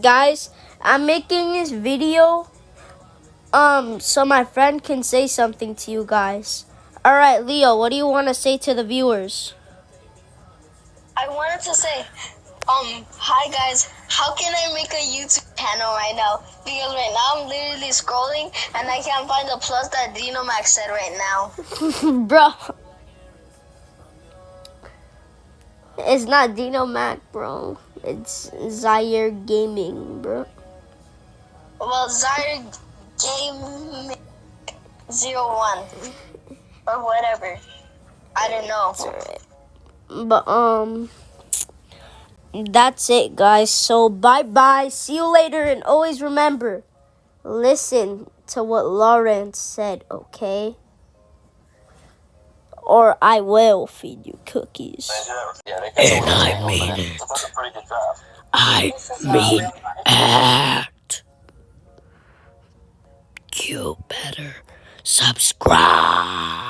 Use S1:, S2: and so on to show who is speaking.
S1: guys, I'm making this video so my friend can say something to you guys. All right, Leo, what do you want to say to the viewers?
S2: I wanted to say, hi guys, how can I make a YouTube channel right now? Because right now I'm literally scrolling and I can't find the plus that Dinomax said right now.
S1: Bro. It's not Dino Mac, bro. It's Zaire Gaming, bro.
S2: Well, Zaire Game 01 or whatever. I don't know.
S1: But that's it, guys. So bye-bye. See you later, and always remember, listen to what Lawrence said, okay? Or I will feed you cookies.
S3: And I mean it. I mean it. You better subscribe.